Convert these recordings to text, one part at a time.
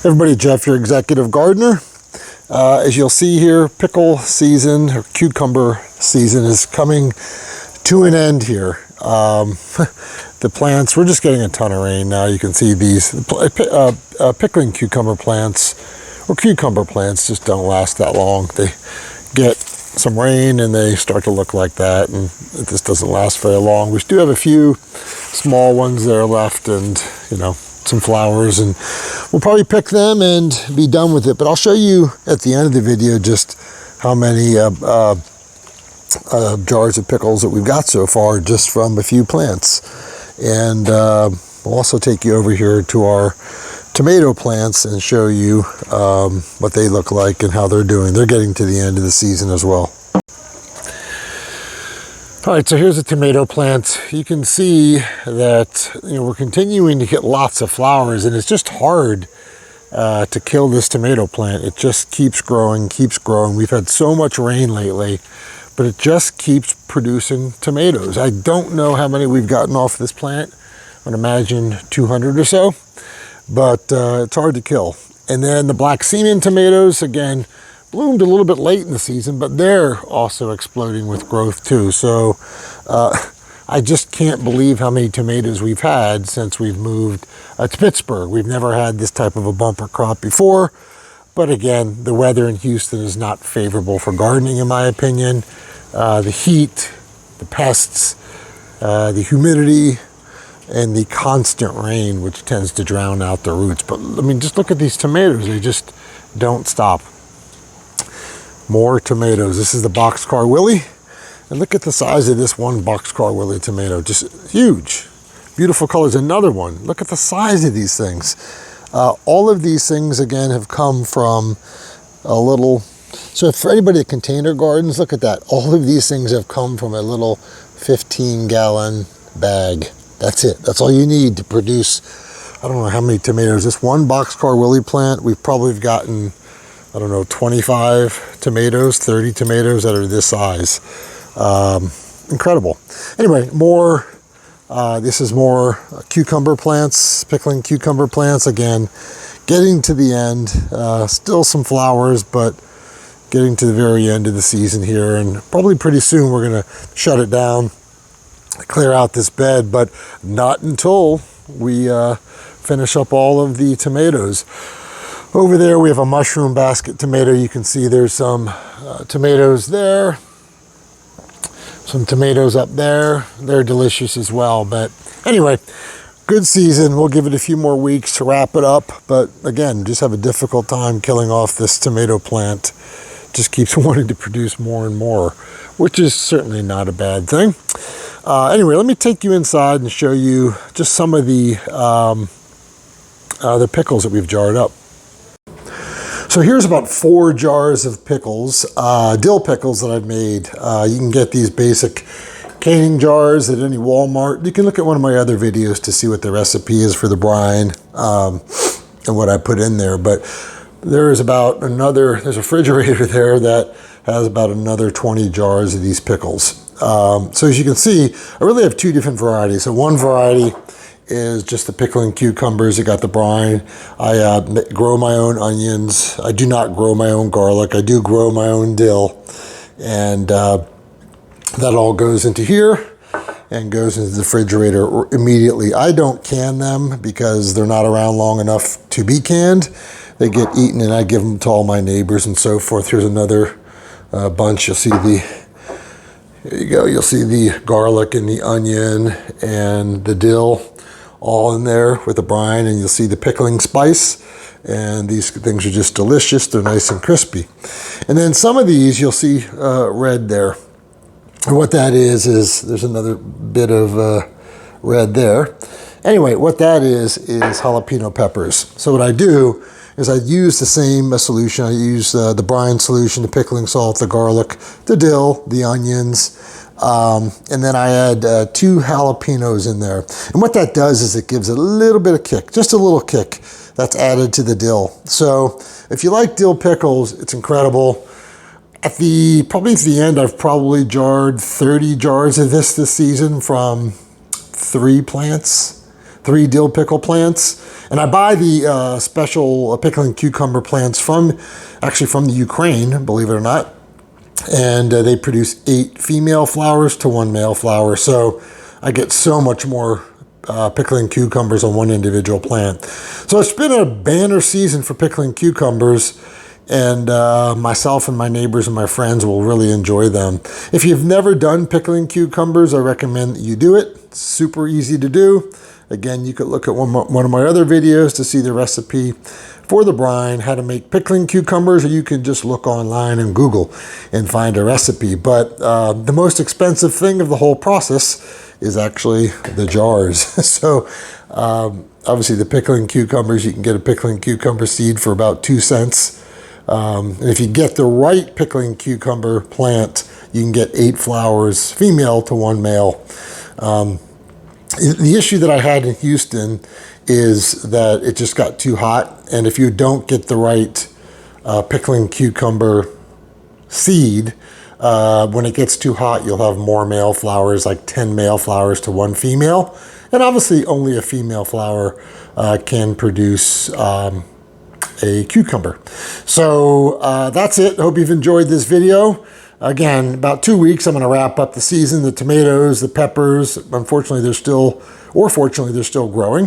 Everybody, Jeff, your executive gardener. As you'll see here, pickle season or cucumber season is coming to an end here. The plants, we're just getting a ton of rain now. You can see these pickling cucumber plants or cucumber plants just don't last that long. They get some rain and they start to look like that, and it just doesn't last very long. We do have a few small ones that are left, and some flowers, and we'll probably pick them and be done with it. But I'll show you at the end of the video just how many jars of pickles that we've got so far just from a few plants. And we'll also take you over here to our tomato plants and show you what they look like and how they're doing. They're getting to the end of the season as well. All right, so here's the tomato plants. You can see that we're continuing to get lots of flowers, and it's just hard to kill this tomato plant. It just keeps growing, keeps growing. We've had so much rain lately, but it just keeps producing tomatoes. I don't know how many we've gotten off this plant. I would imagine 200 or so, but it's hard to kill. And then the black seaman tomatoes, again, bloomed a little bit late in the season, but they're also exploding with growth too. So I just can't believe how many tomatoes we've had since we've moved to Pittsburgh. We've never had this type of a bumper crop before, but again, the weather in Houston is not favorable for gardening, in my opinion. The heat, the pests, the humidity, and the constant rain, which tends to drown out the roots. But I mean, just look at these tomatoes. They just don't stop. More tomatoes. This is the Boxcar Willie. And look at the size of this one Boxcar Willie tomato. Just huge. Beautiful colors. Another one. Look at the size of these things. All of these things, again, have come from a little... So for anybody that container gardens, look at that. All of these things have come from a little 15-gallon bag. That's it. That's all you need to produce, I don't know how many tomatoes. This one Boxcar Willie plant, we've probably gotten, I don't know, 25 tomatoes, 30 tomatoes that are this size. Incredible. Anyway, more, this is more cucumber plants, pickling cucumber plants. Again, getting to the end, still some flowers, but getting to the very end of the season here. And probably pretty soon we're gonna shut it down, clear out this bed, but not until we finish up all of the tomatoes. Over there we have a mushroom basket tomato. You can see there's some tomatoes there, some tomatoes up there. They're delicious as well. But anyway, good season. We'll give it a few more weeks to wrap it up. But again, just have a difficult time killing off this tomato plant. Just keeps wanting to produce more and more, which is certainly not a bad thing. Anyway, let me take you inside and show you just some of the pickles that we've jarred up. So here's about 4 jars of pickles, dill pickles that I've made. You can get these basic canning jars at any Walmart. You can look at one of my other videos to see what the recipe is for the brine and what I put in there. But there's about another, there's a refrigerator there that has about another 20 jars of these pickles. So as you can see, I really have 2 different varieties. So one variety is just the pickling cucumbers. I got the brine. I grow my own onions. I do not grow my own garlic. I do grow my own dill. And that all goes into here and goes into the refrigerator immediately. I don't can them because they're not around long enough to be canned. They get eaten and I give them to all my neighbors and so forth. Here's another bunch. You'll see the, here you go. You'll see the garlic and the onion and the dill all in there with the brine, and you'll see the pickling spice, and these things are just delicious. They're nice and crispy. And then some of these you'll see red there, and what that is there's another bit of red there. Anyway, what that is jalapeno peppers. So what I do is I use the same solution. I use the brine solution, the pickling salt, the garlic, the dill, the onions, and then I add 2 jalapenos in there. And what that does is it gives a little bit of kick, just a little kick that's added to the dill. So if you like dill pickles, it's incredible. Probably at the end, I've probably jarred 30 jars of this season from 3 plants. 3 dill pickle plants. And I buy the special pickling cucumber plants actually from the Ukraine, believe it or not. And they produce 8 female flowers to 1 male flower. So I get so much more pickling cucumbers on one individual plant. So it's been a banner season for pickling cucumbers, and myself and my neighbors and my friends will really enjoy them. If you've never done pickling cucumbers, I recommend that you do it. It's super easy to do. Again, you could look at one of my other videos to see the recipe for the brine, how to make pickling cucumbers, or you can just look online and Google and find a recipe. But the most expensive thing of the whole process is actually the jars. So obviously the pickling cucumbers, you can get a pickling cucumber seed for about 2 cents. And if you get the right pickling cucumber plant, you can get 8 flowers, female to 1 male. The issue that I had in Houston is that it just got too hot. And if you don't get the right pickling cucumber seed, when it gets too hot, you'll have more male flowers, like 10 male flowers to 1 female. And obviously only a female flower can produce a cucumber. So that's it. I hope you've enjoyed this video. Again, about 2 weeks, I'm going to wrap up the season. The tomatoes, the peppers, unfortunately, they're still, or fortunately, they're still growing.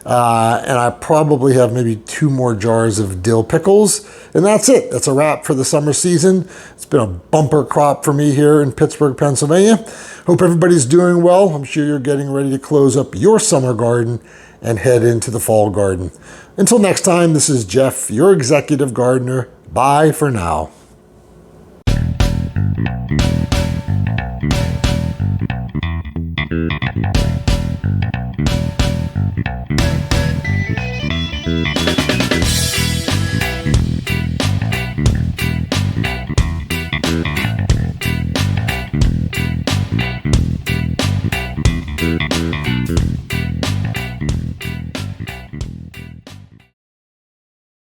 And I probably have maybe 2 more jars of dill pickles. And that's it. That's a wrap for the summer season. It's been a bumper crop for me here in Pittsburgh, Pennsylvania. Hope everybody's doing well. I'm sure you're getting ready to close up your summer garden and head into the fall garden. Until next time, this is Jeff, your executive gardener. Bye for now.